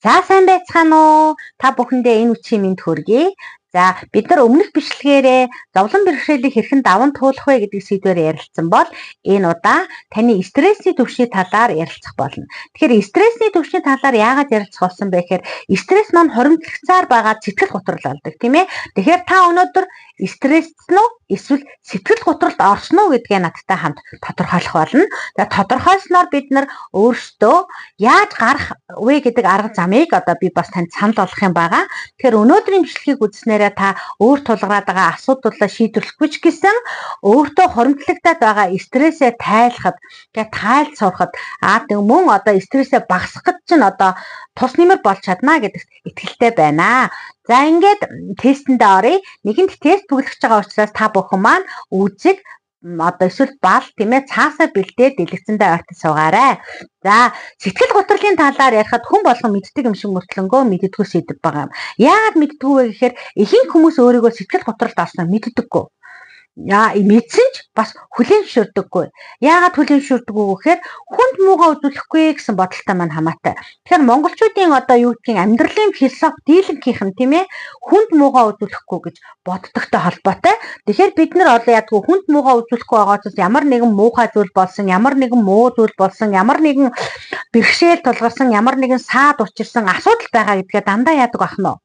За сайн байцгаана уу? Та бүхэндээ энэ үчийн мэнд хүргэе. За бид нар өмнөх бичлэгээрээ зовлон бэрхшээлийг хэрхэн даван туулах вэ гэдэг сэдвээр ярилцсан бол энэ удаа таны стрессийн түвшний талаар ярилцах болно. Тэгэхээр стрессийн түвшний талаар яагаад ярилцах болсон бэ гэхээр стресс маань хоримтлогцоор байгаа сэтгэл готрол болдог тийм ээ. Тэгэхээр та өнөөдөр стресссэн үү эсвэл сэтгэл готролд орсон уу гэдгээ надтай хамт тодорхойлох болно. За тодорхойлсноор бид нар өөрсдөө яаж гарах вэ гэдэг арга замыг одоо би бас танд санал болгох юм байгаа. Тэгэхээр өнөөдрийн бичлэгийг үзснээрээ та өөр тулгараад байгаа асуудлаа шийдвэрлэхгүй ч гэсэн өөртөө хоримтлагдаад байгаа стрессээ тайлахад тэгээ тайлж сурахад мөн одоо стрессээ багасгахад ч одоо тус нэмэр болж чадна гэдэгт итгэлтэй байна. За ингээд тестэндээ оръё. Нэгэнт тест бүглэж байгаа учраас та бүхэн маань үзэг одоо эсвэл бал тийм ээ цаасаа бэлдээд дэлгэцэндээ ойртож суугаарай. За сэтгэл готрлын талаар ярихад хүн болгон мэддэг юм шиг мөртлөнгөө мэддэггүй сэдв байгаа юм. Яагаад мэддэггүй вэ гэхээр ихэнх хүмүүс өөрийгөө сэтгэл готролд орсноо мэддэггүй. Мэдсэн ч бас хүлээн зөвшөөрдөггүй. Яагаад хүлээн зөвшөөрдөггүй гэхээр хүнд муугаа үзүүлэхгүй гэсэн бодолтой маань хамаатай. Тэгэхээр монголчуудын одоо юу гэдгийг амьдралын философи дийлэнхийнх нь тийм ээ хүнд муугаа үзүүлэхгүй гэж боддогтой холбоотой. Тэгэхээр бид нар одоо ядгүй хүнд муугаа үзүүлэхгүй байгаа учраас ямар нэгэн муухай зүйл болсон, ямар нэгэн муу зүйл болсон, ямар нэгэн бэрхшээл тулгарсан, ямар нэгэн саад учирсан асуудал байгаа гэдгээ дандаа яадаг ахна.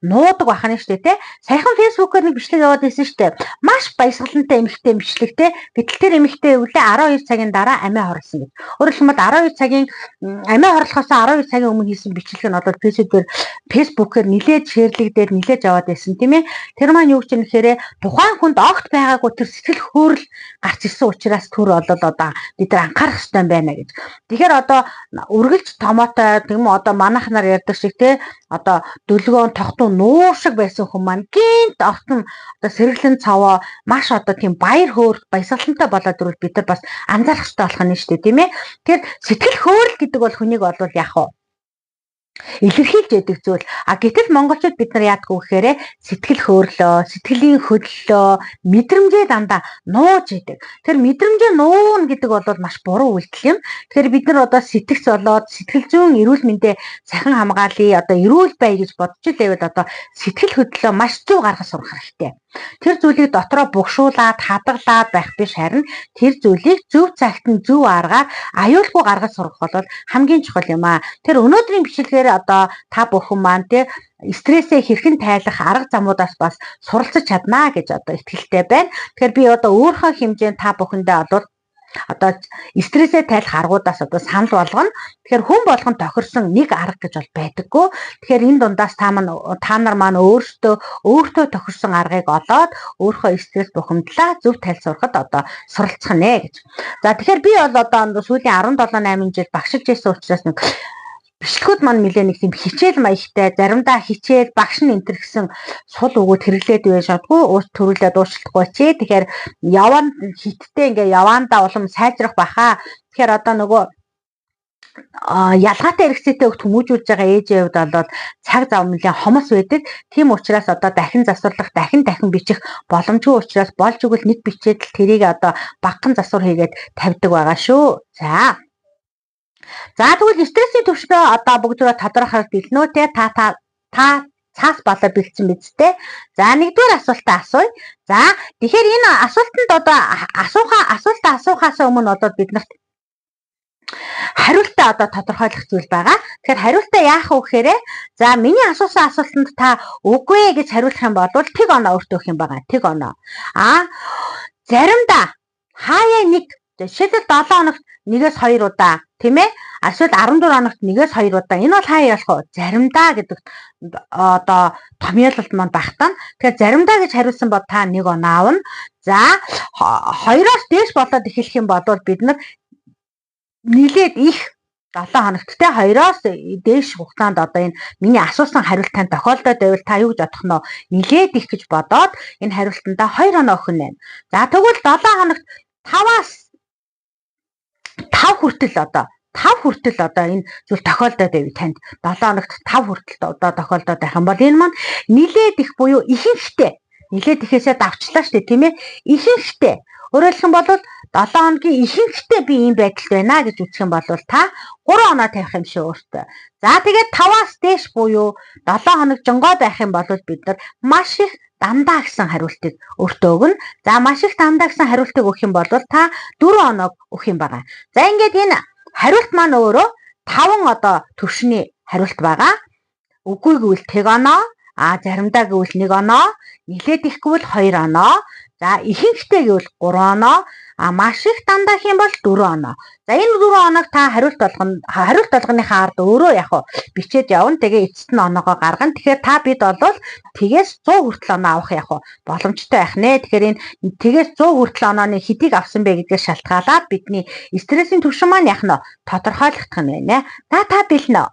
Нуудаг бахна шүү дээ те. Саяхан фэйсбүүкээр нэг бичлэг яваад байсан шүү дээ. Маш баясгалантай эмэгтэй бичлэг те. Гэтэл тэр эмэгтэй өвлөө 12 цагийн дараа амиа хорлсон гэж. Өөрөөр хэлбэл 12 цагийн амиа хорлохоос 12 цагийн өмнө хийсэн бичлэг нь одоо фэйсбүүкээр нилээд шеэрлэгдээд нилээж яваад байсан тийм ээ. Тэр маань юу гэж нэхэрэ тухайн хүнд огт байгаагүй тэр сэтгэл хөөрл гарч ирсэн учраас түр болол одоо бид нар анхаарах хэрэгтэй байна гэж. Тэгэхээр одоо үргэлж томоотой тийм үү одоо манайхнаар ярьдаг шиг те одоо дөлгөөн тогтун нуур шиг байсан хүн маань гинт огтон одоо сэргэлэн цаваа маш одоо тийм баяр хөөр баясгалантай болоод ирвэл бид нар бас анзаарах хэрэгтэй болох нь шүү дээ тийм ээ. Тэгэхээр сэтгэл хөөрл гэдэг бол хүнийг болвол яах вэ? Илэрхийлж яадаг зүйл. Гэтэл монголчууд бид нар яадгүй гэхээр сэтгэл хөдлөлөө, сэтгэлийн хөдлөлөө, мэдрэмжээ дандаа нууж яадаг. Тэр мэдрэмжээ нуун гэдэг бол маш буруу үйлдэл юм. Тэгэхээр бид нар одоо сэтгц болоод сэтгэл зүйн эрүүл мэндэ сахин хамгаалъя, одоо эрүүл бай гэж бодож илээвэл одоо сэтгэл хөдлөлөө маш зөв гаргаж сурах хэрэгтэй. Тэр зүйлийг дотроо бugшуулаад, хадгалаад байх биш харин тэр зүйлийг зөв цагт нь зөв аргаар аюулгүй гаргаж сурах бол хамгийн чухал юм аа. Тэр өнөөдрийн бичлэгээр одоо та бүхэн маань те стрессээ хэрхэн тайлах арга замуудаас бас суралцаж чаднаа гэж одоо итгэлтэй байна. Тэгэхээр би одоо өөрийнхөө хэмжээнд та бүхэндээ одоо стрессээ тайлах аргуудаас одоо санал болгоно. Тэгэхээр хүн болгон тохирсон нэг арга гэж бол байдаггүй. Тэгэхээр энэ дундаас та нар маань өөртөө тохирсон аргыг олоод өөрийнхөө стресс бухимдлаа зөв тайлж сурахад одоо суралцах нэ гэж. За тэгэхээр би бол одоо сүүлийн 17-8 жил багшилж байсан учраас нэг бичлэгүүд маань нэлээ нэг тийм хичээл маягтай заримдаа хичээл багш нь энтер гэсэн сул өгөөд хэрэглээд байж чадгүй уус төрүүлээд уучлахгүй чи тэгэхээр яван хиттэй ингээ явандаа улам сайжрах баха. Тэгэхээр одоо нөгөө ялгаатай хэрэгцээтэй хөлт хүмүүжүүлж байгаа ээжээ хувьд болоод цаг зав нэлээ хомос байдаг. Тийм учраас одоо дахин засварлах, дахин бичих боломжгүй учраас болж игэл нэг бичээд л тэрийг одоо багахан засвар хийгээд тавьдаг байгаа шүү. За тэгвэл стрессийн түвшнээ одоо бүгдөө тодорхойлж билнэ үү те та цаас балаа бэлдсэн биз дээ. За нэгдүгээр асуултаа асууя. За тэгэхээр энэ асуултанд одоо асуухаас өмнө одоо биднэрт хариултаа одоо тодорхойлох зүйл байгаа. Тэгэхээр хариултаа яах вэ гэхээр за миний асуусан асуултанд та үгүй гэж хариулах юм бол тэг оноо өөртөө өгөх юм байгаа. Тэг оноо. Заримдаа хаяа нэг жишээлбэл 7 хоногт 1-2 удаа тийм ээ эсвэл 14 хоногт 1-2 удаа энэ бол хаяа ялах уу заримдаа гэдэг одоо томьёололт маань багтана. Тэгэхээр заримдаа гэж хариулсан бол та 1 оноо аавна. За 2-оос дээш болоод эхэлэх юм бол бид нар нилээд их 7 хоногт те 2-оос дээш хугацаанд одоо энэ миний асуусан хариултанд тохиолдоод байвал та юу гэж бодох нь нилээд их гэж бодоод энэ хариултандаа 2 оноо өгөх нь. За тэгвэл 7 хоногт 5-аас 5 хүртэл одоо энэ зүйл тохиолдоод байв танд 7 хоногт 5 хүртэл одоо тохиолдоод байх юм бол энэ маань нилээд их буюу ихэнхтэй нилээд ихээсээ давчлаа штэ тийм ээ ихэнхтэй өөрөөр хэлбэл 7 7 хоногийн ихэнхдээ би ийм байдалд байна гэж үзэх юм бол та 3 оноо тавих юм шиг өөртөө. За тэгээд 5-аас дээш буюу 7 хоног жингой байх юм бол бид нар маш их дандаа гэсэн хариултыг өөртөө өгнө. За маш их дандаа гэсэн хариултыг өгөх юм бол та 4 оног өгөх юм байна. За ингээд энэ хариулт маань өөрөө 5 одоо төвшний хариулт байгаа. Үгүй гэвэл тэг оноо, заримдаа гэвэл 1 оноо, нэлээд их гэвэл 2 оноо, за ихэнхдээ гэвэл 3 оноо, маш их дандаа юм бол 4 оноо. За энэ 4 оног та хариулт болгоныхаа ард өөрөө яг бичээд явна. Тэгээ эцэст нь оноогоо гаргана. Тэгэхээр та бид бол тгээс 100 хүртэл оноо авах яг боломжтой байх нэ. Тэгэхээр энэ тгээс 100 хүртэл онооны хэдийг авсан бэ гэдгээс шалтгаалаад бидний стрессийн түвшин маань яг нь тодорхойлогдох нь байна. Та бэлнэ.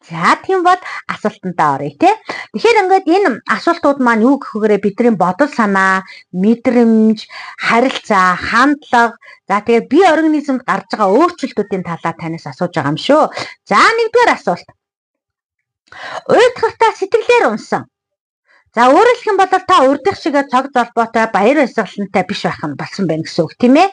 За тийм бол асуултандаа оръё тий. Тэгэхээр ингээд энэ асуултууд маань юу гэхээр бидний бодол санаа, мэдрэмж, харилцаа, хандлага, за тэгээд бие организмд гарч байгаа өөрчлөлтүүдийн талаар танаас асууж байгаа юм шүү. За нэгдүгээр асуулт. Уйдгартай сэтгэлээр унсан. За өөрөөр хэлэх юм бол та урдих шигээ цог золбоотой баяр баясгалантай биш байх нь болсон байна гэсэн үг тийм ээ.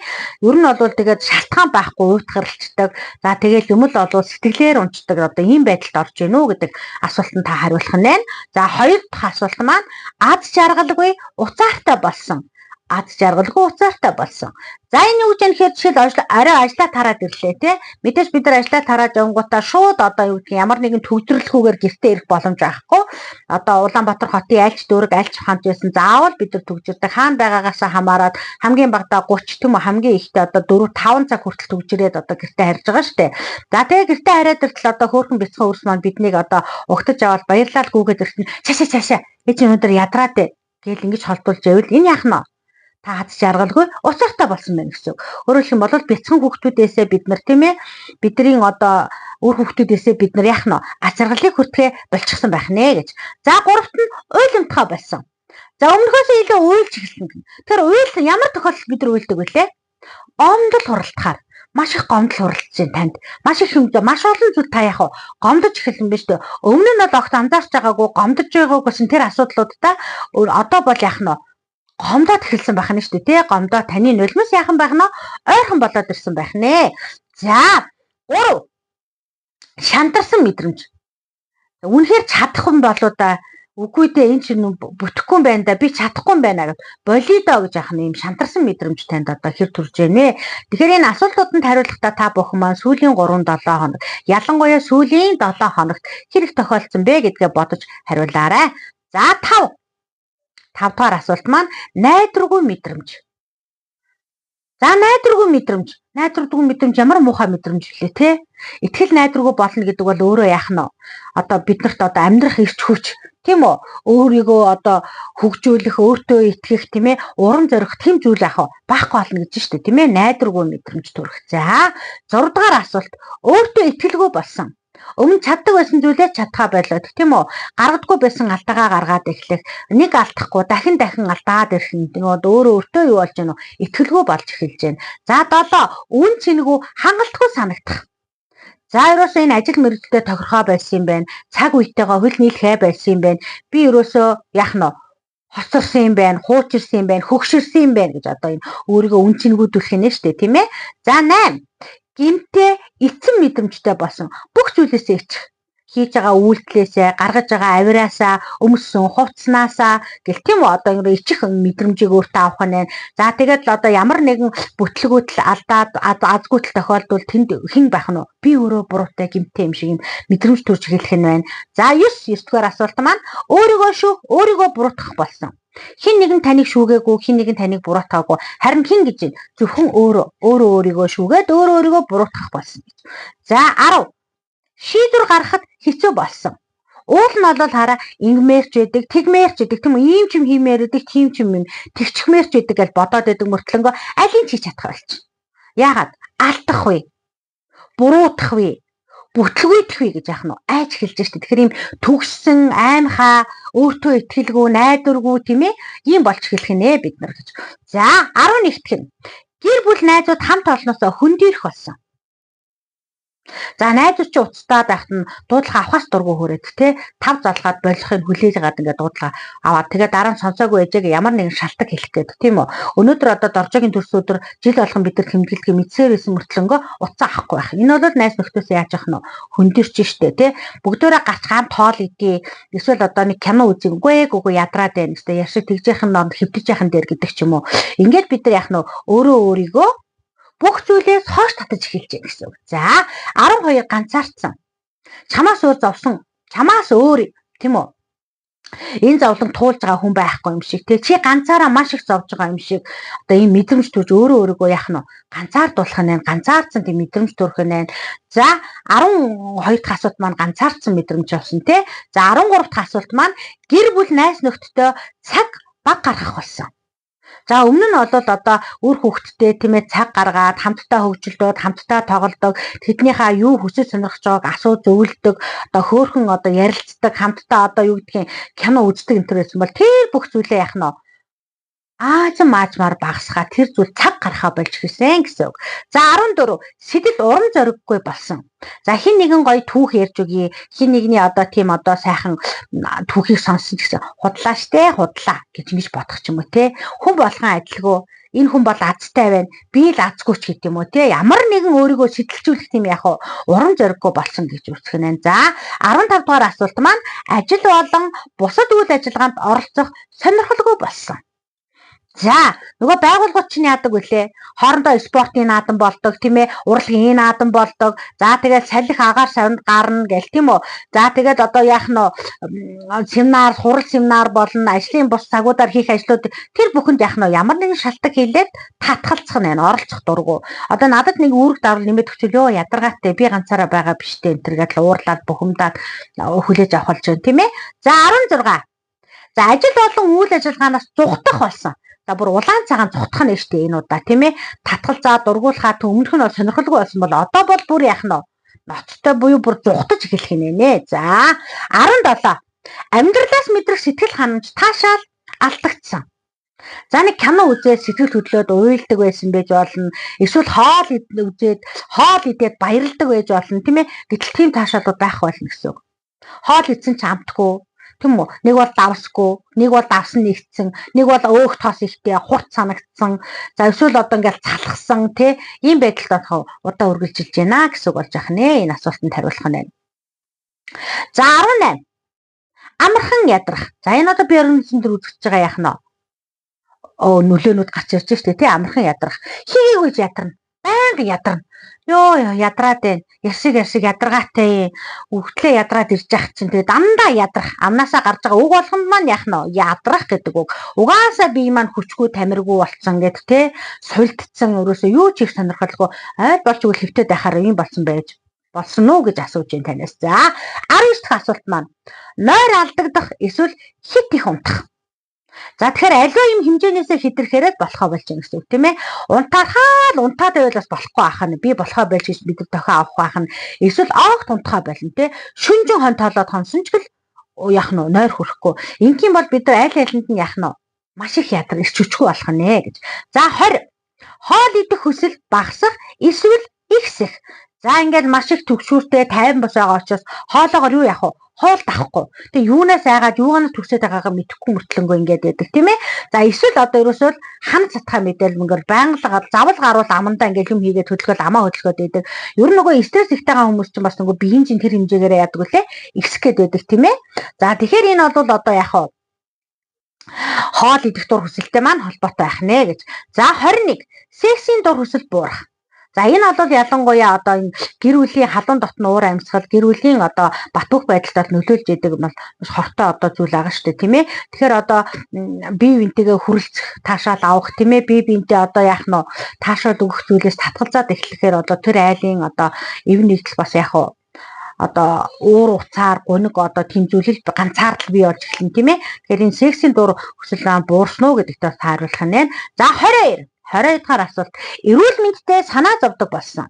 Ер нь бол тэгээд шалтгаан байхгүй уйдгарлцдаг. За тэгээд юм л бол сэтгэлээр унцдаг одоо ийм байдалд орж гинүү гэдэг асуултанд та хариулах нь байна. За хоёр дахь асуулт маань аз жаргалгүй уцаартай болсон. Аз жаргалгүй уцаартай болсон. За энэ юу гэж юм хэрэг жишээл арай ажлаа тараад ирлээ тий. Мэдээж бид нар ажлаа тараад явгоотаа шууд одоо юу гэдгийг ямар нэгэн төгжрөлгүйгээр гэртээ ирэх боломж байхгүй. Одоо Улаанбаатар хотын альч дүүрэг альч хамт байсан. Заавал бид нар төгжирдэг. Хаана байгаагаас хамаарат хамгийн багадаа 30 тийм үү хамгийн ихтэй одоо 4-5 цаг хүртэл төгжирээд одоо гэртээ харьж байгаа шүү дээ. За тэгээ гэртээ хараад иртэл одоо хөөрхөн бяцхан өрс маань биднийг одоо угтаж аваад баярлал гүгээд ирсэн. Цаашаа ээж өнөөдөр ядраад гэл ингэж холбуулж байвал энэ яах нь та аз жаргалгүй уцаартай болсон байна гэсэн үг. Өөрөөр хэлбэл бол бяцхан хүүхдүүдээсээ бид нар тийм ээ бидний одоо үр хүүхдүүдээсээ бид нар яах нь аз жаргалыг хүртгээ болчихсон байх нэ гэж. За гуравт нь уйлмтгай болсон. За өмнөхөөс илүү уйлж эхэлсэн гэнэ. Тэгэхээр уйл ямар тохиолдолд бид нар уйлдаг вэ? Гомдол хуралдахаар маш их гомдол хуралдаж байна танд. Маш их юм маш олон зүйл та яах вэ? Гомдож эхэлсэн биз дээ. Өмнө нь бол огт анзаарч байгаагүй гомдож байгааг гэсэн тэр асуудлуудаа одоо бол яах нь гомдоод эхэлсэн байх нь шүү дээ тий. Гомдоо таны нулимс яахан байх нь ойрхон болоод ирсэн байх нэ. За 3 шантарсан мэдрэмж. Үнэхээр чадах юм болоо да. Үгүй дээ энэ чинь бүтэхгүй юм байна да. Би чадахгүй юм байна гэж болидоо гэж яах нь юм шантарсан мэдрэмж танд одоо хэр төрж байна. Тэгэхээр энэ асуултууданд хариулахдаа та бүхэн маань сүүлийн 3-7 хоног ялангуяа сүүлийн 7 хоногт хэр их тохиолдсон бэ гэдгээ бодож хариулаарай. За 5 дахь асуулт маань найдваргүй мэдрэмж. За найдваргүй мэдрэмж ямар муухай мэдрэмж вэ те? Итгэл найдваргүй болно гэдэг бол өөрөө яах нь одоо биднэрт одоо амьдрах эрч хүч тийм үү? Өөрийгөө одоо хөгжүүлэх, өөртөө итгэх тийм ээ, урам зориг тэм зүйл яах вэ? Байхгүй болно гэж шүү дээ тийм ээ? Найдваргүй мэдрэмж төрөх. За 6 дахь асуулт өөртөө итгэлгүй болсон. Өмнө чаддаг байсан зүйлээ чадхаа байлаад тийм үү? Гаргадаггүй байсан алдаагаа гаргаад эхлэх. Нэг алдахгүй дахин алдаад ирэх нь өөртөө юу болж гэнэ? Итгэлгүй болж эхэлж байна. За 7 үн цэнэгүй хангалтгүй санагдах. За ерөөсөө энэ ажил мэргэжилтэд тохирхоо байсан юм байна. Цаг үетэйгээ хөл нийлхээ байсан юм байна. Би ерөөсөө яах нь хоцорсон юм байна, хуучирсан юм байна, хөгшөрсөн юм байна гэж одоо энэ өөрийгөө үн цэнэгүүдүүлэх нь шүү дээ тийм ээ? За 8 гэмтээ эцэн мэдрэмжтэй болсон бүх зүйлээсээ ичих. Хийж байгаа үйлдэлээсээ, гаргаж байгаа авираасаа, өмссөн хувцснаасаа гэл тийм үү одоо ингэ ичих мэдрэмжийг өөртөө авах нь байна. За тэгээд л одоо ямар нэгэн бүтлгүүтэл алдаад азгүйтэл тохиолдвол тэнд хэн байх нь вэ? Би өөрөө буруутай гэмтээ юм шиг юм мэдрэмж төрж эхэлэх нь байна. За 9 дугаар асуулт маань өөрийгөө буруутгах болсон. Хин нэгэн таныг шүүгээгүй, хин нэгэн таныг буруутгаагүй. Харин хин гэж байна. Зөвхөн өөрийгөө шүүгээд өөрийгөө буруутгах болсон гэж. За 10 шийдвэр гаргахад хэцүү болсон. Уул нь бол хараа ингмээрч байдаг, тэгмээрч байдаг, тийм үү? Ийм ч юм хиймээр байдаг, тийм ч юм тэгчхмээрч байдаг гэж бодоод байдаг мөртлөнгөө алийг хийж чадах болчих. Яагаад? Алдах вэ? Буруутгах вэ? Бүтлгүйдэх вэ гэж яах нь айж эхэлж штэ. Тэгэхээр ийм төгссөн, аимхаа, өөртөө итгэлгүй, найдваргүй тийм ээ? Ийм болж эхэлэх нэ бид нар гэж. За 11 гэр бүл найзууд хамт олноосоо хөндөрөх болсон. За найзууд чи уцтаад байхад нь дуудлага авахаас дургу хүрээд те тав залгаад болохыг хүлээж агаад ингээд дуудлага аваад тэгээ дараа нь сонсоогүй ээжээг ямар нэгэн шалтак хэлэх гээд тийм үү. Өнөөдөр одоо доржогийн төрс өдөр жил болгон бид нар хэмтгэлгээ мэдсээр исэн мөртлөнгөө уцаа авахгүй байх. Энэ бол найз нөхдөс яаж явах нь хөндөрч штэ те бүгдөө гарч гам тоол идээ эсвэл одоо нэг кино үзэнггүй гүгөө ядраад байна гэжтэй яшиг тэгж яхын ном хэвдэж яхын дээр гэдэг ч юм уу. Ингээд бид нар яах нь өөрөө өөрийгөө бүх зүйлээс хойш татаж эхэлж байна гэсэн үг. За 12 ганцаарцсан. Чамаас өөр зовсон. Чамаас өөр тийм үү? Энэ зовлон туулж байгаа хүн байхгүй юм шиг. Тэг чи ганцаараа маш их зовж байгаа юм шиг. Одоо ийм мэдрэмж төрж өөрийгөө яах нь ганцаардуулах нь ганцаардсан тийм мэдрэмж төрөх нь. За 12 дахь асуулт маань ганцаардсан мэдрэмж болсон тий. За 13 дахь асуулт маань гэр бүл найз нөхдөдөө цаг баг гаргах болсон. За өмнө нь бол одоо үр хөвгтдээ тийм ээ цаг гаргаад хамтдаа хөгжилдөг, хамтдаа тоглодог, тэднийхээ юу хүсэж сонирхож байгааг асуу зөвлөдөг, одоо хөөхөн одоо ярилцдаг, хамтдаа одоо юу гэдгийг кино үздэг энэ төр байсан бол тэр бүх зүйлээ яах нь маажмаар багасгаа тэр зүйл цаг гарахаа болж гисэн гэсэн үг. За 14 сэтэл урам зориггүй болсон. За хин нэгэн гоё түүх ярьж өгье. Хин нэгний одоо тийм одоо сайхан түүхийг сонссон гэсэн худлаа штэ худлаа гэж ингэж бодох ч юм уу те. Хүн болгон адилгүй. Энэ хүн бол азтай байна. Би л азгүй ч гэдэг юм уу те. Ямар нэгэн өөрийгөө сэтэлжүүлэх тийм яг урам зориггүй болсон гэж үзэх нь. За 15 дугаар асуулт маань ажил болон бусад үйл ажиллагаанд оролцох сонирхолгүй болсон. За нөгөө байгууллагууд чинь яадаг вүлээ? Хоорондоо спортын наадам болдог тийм ээ, урлагийн наадам болдог. За тэгээд салхи агаар савнд гарна гэл тийм үү. За тэгээд одоо яах нь семинар, хурал семинар болно, ажлын бус цагуудаар хийх ажлууд тэр бүхэнд яах нь ямар нэгэн шалтгаан хийлээд татгалцах нь оролцох дургу. Одоо надад нэг үүрэг давал нэмээд өгчөл ёо ядаргаатай би ганцаараа байгаа биштэй энэ төр гэдэл уурлаад бухимдаад хүлээж авах болж байна тийм ээ. За 16. За ажил болон үйл ажиллагаанаас зүгтах болсон. За бүр улаан цагаан цухтах нь штэ энэ удаа тийм ээ татгалзаа дургуулхаа өмнөх нь бол сонирхолгүй байсан бол одоо бол бүр яах нь ноцтой буюу бүр зүхтаж эхэлх юм нэ. За 17 амьдралаас мэдрэх сэтгэл ханамж таашаал алдагдсан. За нэг кино үзээд сэтгэл хөдлөөд уйлдаг байсан байж болно. Эсвэл хоол үзээд хоол идээд баярлдаг байж болно тийм ээ. Гэтэл тийм таашаалууд байх болно гэсэн үг. Хоол идсэн ч амтгүй тийм үү? Нэг бол давсгүй, нэг бол давсан нэгтсэн, нэг бол өөх тоос ихтэй хурц санагдсан. За эсвэл одоо ингээл цалхсан тий ийм байдалд орох удаа үргэлжилж байна гэсэн үг болж ах нэ. Энэ асуултанд хариулах нь. За 18. Амархан ядрах. За энэ одоо би өрнөсөн төр үзэж байгаа яах нь. Нөлөөнүүд гарч ирж штэ тий амархан ядрах. Хийгээгүй ядарна. Байнга ядарна. Ёо ядраад байна. Ясиг ядаргаатай. Өгтлээ ядраад ирж явах чинь тэгээ дандаа ядрах. Амнаасаа гарч байгаа үг болгонд маань яах нь ядрах гэдэг үг. Угаасаа бие маань хүчгүй тамиргүй болцсон гэд те сулдцсан өрөөсөө юу ч их сонирхолгүй айл болж үл хөвтөд байхаар юм болсон уу гэж асууж байна танаас. За 19 дахь асуулт маань нойр алдагдах эсвэл хит их унтах. За тэгэхээр аливаа юм хэмжээнээсээ хэтэрхээрэл болохоо болж байгаа гэсэн үг тийм ээ. Унтаад байвал бас болохгүй ахна. Би болохоо байж гэж бид тохио авах ахна. Эсвэл огт унтахаа болно тийм ээ. Шүнжин хон тоолоод хонсон ч гэл яах нь нойр хүрэхгүй. Ингийн бол бид нар аль алинд нь яах нь маш их ядар ирч хүчгүй болох нэ гэж. За 20 хоол идэх хүсэл багасах эсвэл ихсэх. За ингээд маш их төгшүүртэй тайван бос байгаа учраас хоолоогоор юу яах вэ? Хоол тахгүй. Тэгээ юунаас айгаад юугаар төгсөд байгаагаа мэдэхгүй мөртлөнгөө ингээд байдаг тийм ээ. За эсвэл одоо ерөөсөө хам цатхаа мэдээлэл мөнгөөр байнга завал гаруул амандаа ингээд юм хийгээд хөдөлгөөл амаа хөдөлгөөд байдаг. Ер нь нөгөө стресс ихтэйгээ хүмүүс чинь бас нөгөө биеийн чинь тэр хэмжээгээр яадаг үлээ ихсэх гээд байдаг тийм ээ. За тэгэхээр энэ бол одоо яах вэ? Хоол идэх дур хүсэлтэй маань холбоотой байх нэ гэж. За 21 сексийн дур хүсэл буурах. За энэ бол ялангуяа одоо энэ гэр бүлийн халуун дотн уур амьсгал гэр бүлийн одоо бат бөх байдалтай нөлөөлж идэг бол маш хортой одоо зүйл байгаа шүү дээ тийм ээ. Тэгэхээр одоо бие биентэйгээ хүрэлцэх таашаал авах тийм ээ. Бие биентэй одоо яах нь таашаал өгөх зүйлээс татгалзаад эхлэхээр одоо тэр айлын одоо эв нэгдэл бас яах вэ? Одоо уур уцаар гуниг одоо тэмцүүлэл ганцаардал бий болж эхэлнэ тийм ээ. Тэгэхээр энэ сексийн дур хүсэл буурсан уу гэдэгт бас хариулах нь. За 22 дахь асуулт эрүүл мэндтэй санаа зовдөг болсон.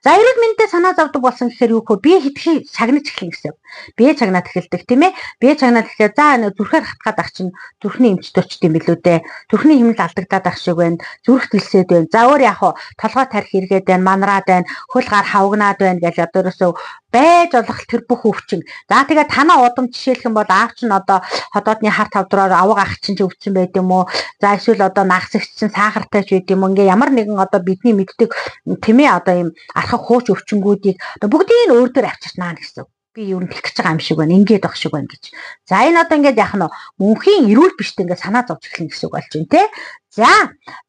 За эрүүл мэндэд санаа зовдөг болсон гэхээр юу хөө бие хитгэн шагнаж эхлэх гэсэн. Бие чагнаад эхэлдэг тийм ээ. Бие чагнаад эхлэхээр за нэг зүрхээр хатгаад ах чинь зүрхний эмчт очт юм билүү дээ. Зүрхний хэмнэл алдагдаад ах шиг байна. Зүрх тэлсээд байна. За өөр яах вэ? Толгой тарих эргээд байна, манраад байна, хөл гар хавгнаад байна гэж одоо ерөөсөө байж болох тэр бүх өвчин. За тэгээд танаа удам жишээлх юм бол аав чинь одоо ходоодны хар тавдраар авга ах чинь өвчин байд юм уу? За эсвэл одоо нагсагч чинь сахартай ч байд юм уу? Ингээ ямар нэгэн одоо бидний мэддэг тийм ээ одоо юм архах хууч өвчнгүүдийг одоо бүгдийг нь өөр дээр авчирнаа гэсэн. Би юу нэг гэж байгаа юм шиг байна. Ингээд байх шиг байна гэж. За энэ одоо ингээд яах нь мөнхийн эрүүл биштэй ингээд санаа зовж эхлэх гэсэн үг болж байна те. За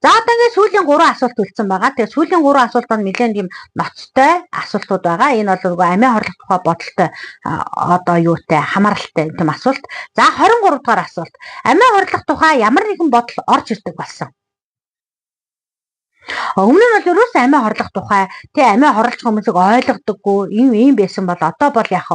одоо ингээд сүүлийн 3 асуулт үлдсэн байгаа. Тэгээ сүүлийн 3 асуултанд нэлээд юм ноцтой асуултууд байгаа. Энэ бол амиа хорлох тухай бодолтой одоо юутай хамааралтай тийм асуулт. За 23 дугаар асуулт. Амиа хорлох тухай ямар нэгэн бодол орж ирдэг болсон. Өмнө нь бол ерөөс амиа хорлох тухай тий амиа хорлох хүмүүсийг ойлгодоггүй ийм байсан бол одоо бол яг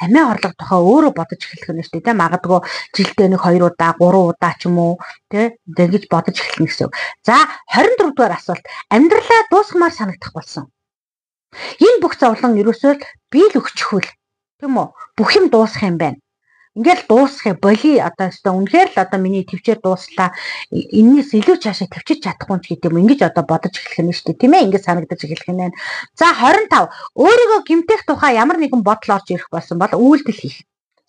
амиа хорлох тухай өөрөө бодож эхлэх нь шүү дээ тий магадгүй жилдээ нэг 2 удаа 3 удаа ч юм уу тий ингэж бодож эхлэх гэсэн. За 24 дугаар асуулт амьдралаа дуусгамаар санагдах болсон. Энэ бүх зовлон ерөөсөө бий л өгчихвэл тийм үү бүх юм дуусах юм байна. Ингээл дуусгах боли одоо өстө үнэхээр л одоо миний төвчээр дууслаа энэс илүү цаашаа төвчиж чадахгүй ч гэдэг юм ингэж одоо бодож эхлэх нь шүү дээ тийм ээ ингэж санагдаж эхлэх нь байна. За 25 өөрийгөө гэмтэх тухай ямар нэгэн бодол орж ирэх болсон бол үйлдэл хийх.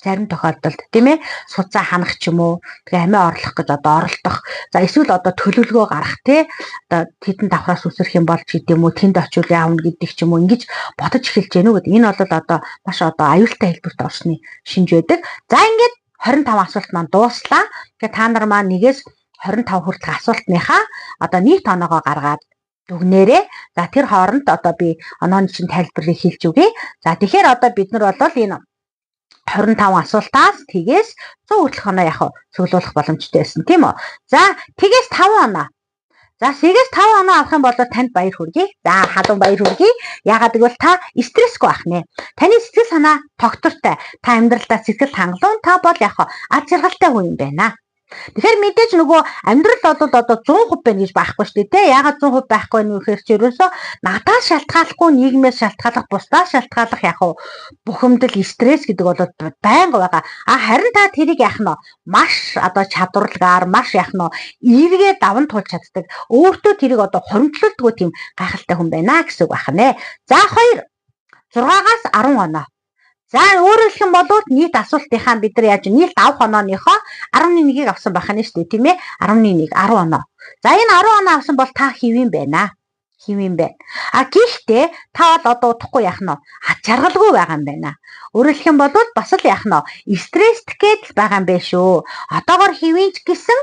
Зарим тохиолдолд тийм ээ суцаа ханах ч юм уу тэгээ амиа орлох гэж одоо оролдох. За эсвэл одоо төлөвлөгөө гаргах тий одоо тэдэн давхраас үсрэх юм болж гэдэг юм уу тэнд очивол яавна гэдэг ч юм уу ингэж бодож эхэлж гэнэ үү гэдэг. Энэ бол одоо маш одоо аюултай хэлбэрт орсны шинж байдаг. За ингээд 25 асуулт маань дууслаа. Тэгээ та нар маань нэгээс 25 хүртэлх асуултныхаа одоо нийт оноогоо гаргаад дүгнээрээ. За тэр хооронд одоо би онооны чинь тайлбарыг хэлж өгье. За тэгэхээр одоо бид нар бол энэ 25 асуултаас тгээс 100 хүртэлх оноо яг цуглуулах боломжтой байсан тийм үү. За тгээс 5 оноо. За тгээс 5 оноо авах юм бол танд баяр хүргэе. За халуун баяр хүргэе. Яагаад гэвэл та стрессгүй ах нэ. Таны сэтгэл санаа тогтвортой. Та амьдралдаа сэтгэл хангалуун та бол яг ад жаргалтай хүн юм байна. Тэгэхээр мэдээж нөгөө амьдрал бол одоо 100% байна гэж байхгүй шүү дээ. Тэ ягаад 100% байхгүй вэ гэхээр чи ерөөсөө надаас шалтгааллахгүй нийгмээс шалтгааллах, бусдаас шалтгааллах яг бухимдал, стресс гэдэг бол байнга байгаа. Харин та тэрийг яах нь маш одоо чадварлагаар, маш яах нь эргээ даван туулж чаддаг. Өөртөө тэрийг одоо хоримтлуулдаггүй тийм гайхалтай хүн байна гэсэн үг байна. За 2 6-аас 10 оноо. За өөрөөр хэлэх юм бол нийт асуултынхаа бид нар яаж нийт авах онооныхоо 11-ийг авсан байх нь шүү дээ тийм ээ 11 10 оноо. За энэ 10 оноо авсан бол та хэвэн байна. Хэвэн байна. Гэхдээ та бол одоо удахгүй яах нь жаргалгүй байгаа юм байна. Өөрөөр хэлэх юм бол бас л яах нь стресстэй байгаа юм байна шүү. Одоогор хэвэнч гэсэн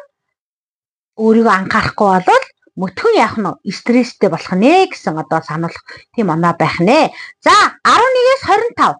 өөрийгөө анхаарахгүй бол мөтгөн яах нь стресстэй болох нэ гэсэн одоо сануулах тийм оноо байх нэ. За 11-ээс 25.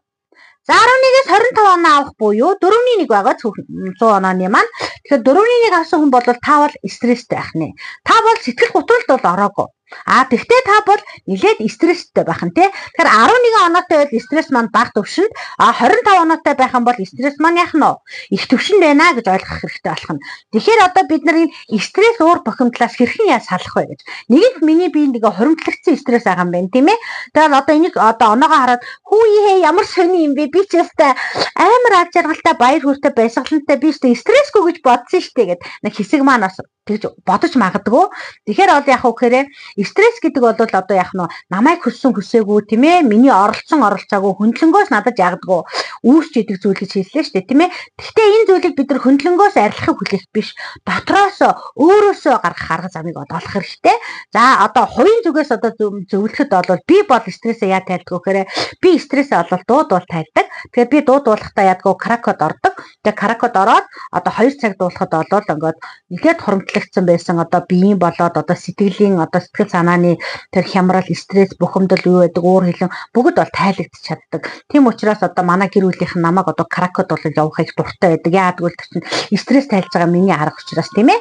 За 11-ээс 25 оноо авах буюу 4-1 байгаа 100 онооны маань. Тэгэхээр 4-1 авсан хүн бол та бол стресстэй байх нэ. Та бол сэтгэл готролд бол ороогүй. Тэгвэл та бол нэлээд стресстэй байх нь тий. Тэгэхээр 11 оноотой бол стресс маань бага төвшөнд 25 оноотой байх юм бол стресс маань яах нь их төвшөнд байна гэж ойлгох хэрэгтэй болох нь. Тэгэхээр одоо бид нар энэ стресс уур бохимдлаас хэрхэн яаж салах вэ гэж. Нэгэнт миний бие нэг хоримтлагдсан стресс байгаа юм байна тийм ээ. Тэгэхээр одоо энийг одоо оноогоо хараад хүүе ямар сони юм бэ? Би ч ястай амар аж жаргалтай баяр хүртэй баясгалантай би ч стрессгүй гэж бодсон штэ гэд нэг хэсэг маань бас тэгж бодож магадгүй. Тэгэхээр бол яг үхээр стресс гэдэг бол одоо яг нь намайг хүссэн хүсээгүй тийм ээ миний оролцсон оролцоогүй хөндлөнгөөс надад ягдаггүй үүсч идэг зүйл гэж хэллээ шүү дээ тийм ээ. Гэхдээ энэ зүйлийг бид нар хөндлөнгөөс арилахыг хүлээх биш дотроос өөрөөсөө гаргах арга замыг олох хэрэгтэй. За одоо хувийн зүгээс одоо зөвлөхөд бол би бол стрессээ яа тайлдаг гэхээр би стрессээ бол дуудвал тайлдаг. Тэгэхээр би дуудуулахдаа ядгүй кракод ордог. Тэгээ кракод ороод одоо 2 цаг дуулахад бол ингээд нэгэд хуримтлагдсан байсан одоо биеийн болоод одоо сэтгэлийн одоо сэтгэл санааны тэр хямрал, стресс, бухимдал юу байдаг, уур хилэн бүгд бол тайлагдчих чаддаг. Тийм учраас одоо манай гэр бүлийнхэн намайг одоо кракод бол явахыг дуртай байдаг. Яагаад гэвэл тэр чинь стресс тайлж байгаа миний арга учраас тийм ээ.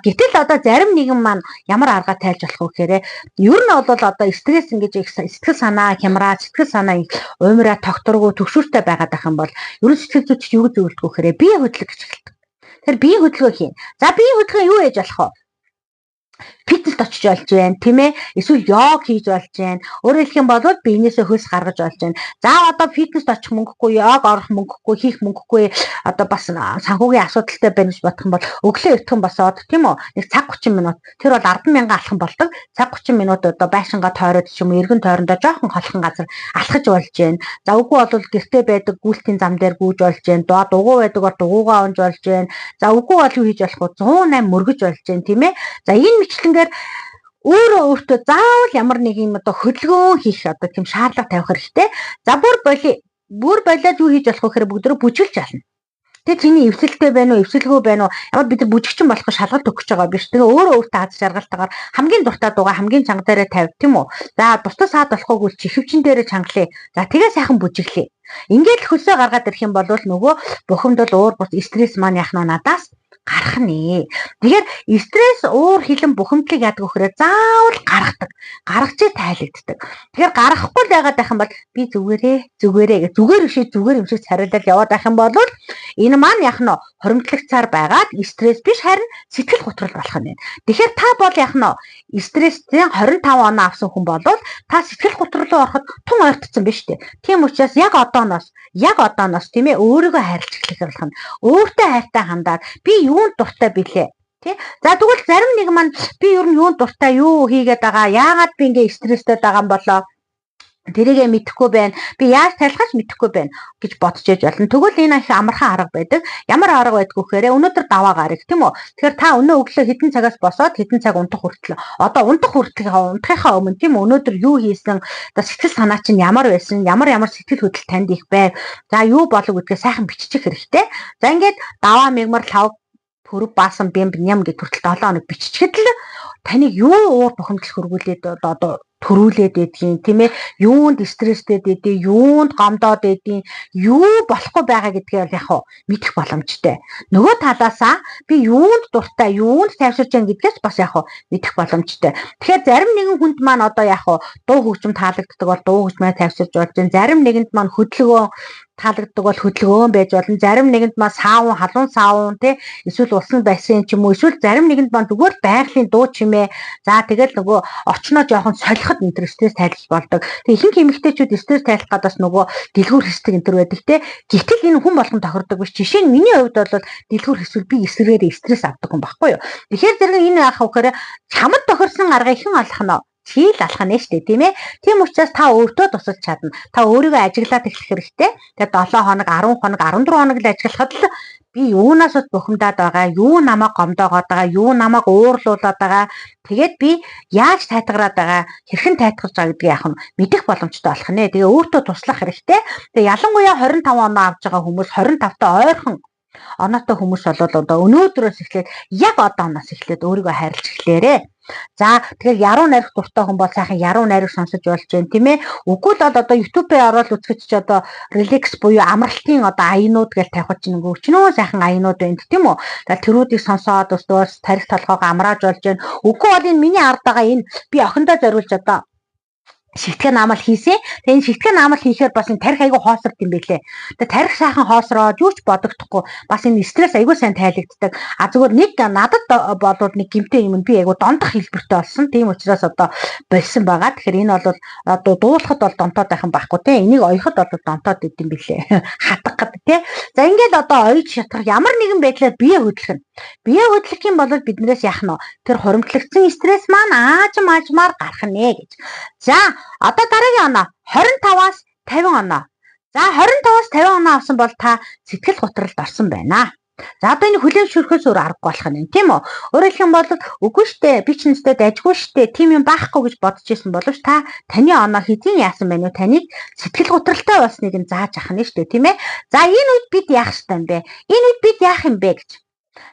Гэтэл одоо зарим нэгэн маань ямар арга тайлж болох вэ гэхээр ер нь бол одоо стресс ингэж сэтгэл санаа хямраа, сэтгэл санаа уймраа тогтворгүй төгшүүртэй байгаад байх юм бол ер нь сэтгэл зүйч юу зөвлөдөг вэ гэхээр бие хөдлөх гэж эхэлдэг. Тэгэхээр бие хөдөлгөөн хийн. За бие хөдөлгөөн юу ээж болох вэ? фитнест очиж болж байна, тийм ээ. Эсвэл йог хийж болж байна. Өөрөөр хэлэх юм бол биенээсээ хөлс гаргаж болж байна. За одоо фитнест очих мөнгөгүй, йог орох мөнгөгүй, хийх мөнгөгүй одоо бас санхүүгийн асуудалтай байна гэж бодох юм бол өглөө эртхэн босоод тийм үү нэг цаг 30 минут тэр бол 10,000 алхам болдог. Цаг 30 минут одоо байшингаа тойроод ч юм уу эргэн тойрондоо жоохон холхон газар алхаж болж байна. За үгүй бол гэртээ байдаг гүйлтийн зам дээр гүйж болж байна. Доод угуу байдаг бол угуугаа унж болж байна. За үгүй бол юу хийж болох вэ? 108 мөргөж болж байна тийм ээ. За энэ мэтлэнгээр өөрөө өөртөө заавал ямар нэг юм одоо хөдөлгөөн хийх одоо тийм шаардлага тавих хэрэгтэй. За бүр болоод юу хийж болох вэ гэхээр бүгдөө бүжгэлж ална. Тэгээ чиний эвсэлтэй байна уу, эвсэлгүй байна уу? Ямар бид нар бүжигчин болох шалгалт өгч байгаа биш. Тэгээ өөрөө өөртөө аз жаргалтайгаар хамгийн дуртай дуугаа хамгийн чанга дээрээ тавь тийм үү? За бусдад саад болохгүй чихвчин дээрээ чангалаа. За тэгээ сайхан бүжиглээ. Ингээд хөлсөө гаргаад ирэх юм бол нөгөө бухимд бол уур бус стресс маань яах нь надаас гарах нэ. Тэгэхээр стресс уур хилэн бухимдлыг яадаг вөхрөө заавал гаргадаг. Гаргачээ тайлагддаг. Тэгэхээр гаргахгүй л байгаад байх юм бол би зүгээрээ гэж зүгээр бишээ зүгээр юм шиг царайлал яваад байх юм бол энэ маань яах нь хоримтлагцаар байгаад стресс биш харин сэтгэл готрол болох нь. Тэгэхээр та бол яах нь стресстэй 25 оноо авсан хүн бол та сэтгэл готрол руу ороход тун ойртсон биз дээ. Тийм учраас яг одооноос тийм ээ өөрийгөө хайрлах эхлэх болох нь. Өөртөө хайртай хандаад би юунд дуртай билээ? Тий. За тэгвэл зарим нэг маань би ер нь юунд дуртай юу хийгээд байгаа? Яагаад би ингээ стресстэй байгаа юм болоо? Тэрийгээ мэдэхгүй байна. Би яаж тайлхаж мэдэхгүй байна гэж бодож яж болно. Тэгвэл энэ их амархан арга байдаг. Ямар арга байдг вэхээр өнөөдөр даваа гараг тийм үү? Тэгэхээр та өнөө өглөө хэдэн цагаас босоод хэдэн цаг унтах хүртэл одоо унтахынхаа өмнө тийм өнөөдөр юу хийсэн? Одоо сэтгэл санаа чинь ямар байсан? Ямар сэтгэл хөдлөл танд их байв? За юу болов гэдгээ сайхан биччих хэрэгтэй. За ингээд даваа мигмар лав пүрв баасан бэмб ням гэж хүртэл 7 хоног биччихэд л таныг юу уур бухимдал хөргүүлээд одоо төрүүлээд байдгийн тийм ээ юунд стресстэй байдгийг юунд гомдоод байдгийг юу болохгүй байгаа гэдгээ яг мэдэх боломжтой. Нөгөө талаасаа би юунд дуртай юунд тайвширч байгаа гэдгээс бас яг мэдэх боломжтой. Тэгэхээр зарим нэгэн хүнд маань одоо яг дуу хөгжим таалагддаг бол дуу хөгжмөө тайвширч болж байна. Зарим нэгэнд маань хөдөлгөөн таалагддаг бол хөдөлгөөн байж болно. Зарим нэгэнд маань саавн, халуун саавн тий эсвэл усан бассейн ч юм уу эсвэл зарим нэгэнд маань зүгээр байгалийн дуу чимээ. За тэгэл нөгөө очноо жоохон солиход энэ стресс тайлбар болдог. Тэгээ ихэнх эмэгтэйчүүд стресс тайлах гадаас нөгөө дэлгүүр хэсдэг энэ төр байдаг тий. Гэтэл энэ хүн болгон тохирдог биш. Жишээ нь миний хувьд бол дэлгүүр хэсвэл би эсрэгээр стресс авдаг хүн байхгүй юу. Тэгэхээр зэрэг энэ яах вэ гэхээр чамд тохирсон арга ихэн алах нь чийл алах нь шүү дээ тийм ээ. Тийм учраас та өөртөө тусалж чадна. Та өөрийгөө ажиглаад эхлэх хэрэгтэй. Тэгээ 7 хоног, 10 хоног, 14 хоног л ажиглахад л би юунаас бухимдаад байгаа, юу намайг гомдоогоод байгаа, юу намайг уурлуулад байгаа. Тэгээд би яаж тайтгараад байгаа, хэрхэн тайтгарч байгаа гэдгийг яах нь мэдэх боломжтой болох нэ. Тэгээ өөртөө туслах хэрэгтэй. Тэгээ ялангуяа 25 оноо авч байгаа хүмүүс 25-та ойрхон оноотой хүмүүс бол одоо өнөөдрөөс эхлээд яг одооноос эхлээд өөрийгөө хайрлаж эхлээрээ. За тэгэхээр яруу найрах дуртай хүн бол сайхан яруу найраг сонсож болж байна тийм ээ. Үгүй л одоо YouTube-ээр ороод үзэхэд ч одоо relax буюу амралтын одоо аянууд гэж тавих чинь нөгөө өчнөө сайхан аянууд байна тийм үү. За тэрүүдийг сонсоод өстөөс тарих толгойгоо амрааж болж байна. Үгүй бол энэ миний ард байгаа энэ би охиндоо зориулж одоо шигтгэн наамал хийсэн. Тэгээ энэ шигтгэн наамал хийхээр бас энэ тарих айгүй хоосрд юм байлээ. Тэгээ тарих сайхан хоосроод юу ч бодогдохгүй бас энэ стресс айгүй сайн тайлагддаг. А зүгээр нэг надад болоод нэг гэмтэй юм би айгүй дондох хэлбэртэй болсон. Тийм учраас одоо болсон байгаа. Тэгэхээр энэ бол одоо дуулахад бол донтоод байх юм байхгүй те. Энийг оёход бол донтоод идэм билээ. Хатгахад те. За ингээд одоо оёж шатах ямар нэгэн байдлаар бие хөдлөх нь. Бие хөдлөх юм бол биднээс яах нь тэр хуримтлагдсан стресс маань аажмаар гарах нэ гэж. За одоо дараагийн оноо 25-аас 50 оноо. За 25-аас 50 оноо авсан бол та сэтгэл готролд орсон байна. За одоо энэ хүлээн зөвшөөрөхөөс өөр аргагүй болох нь тийм үү? Өөрөөр хэлэх юм бол үгүй штэ би ч нэстэ дайггүй штэ тийм юм байхгүй гэж бодож исэн боловч та таны оноо хэдийн яасан байна уу? Таныг сэтгэл готролтой болсныг нь зааж ах нь штэ тийм ээ? За энэ үед бид яах ёстой юм бэ? Энэ үед бид яах юм бэ гэж.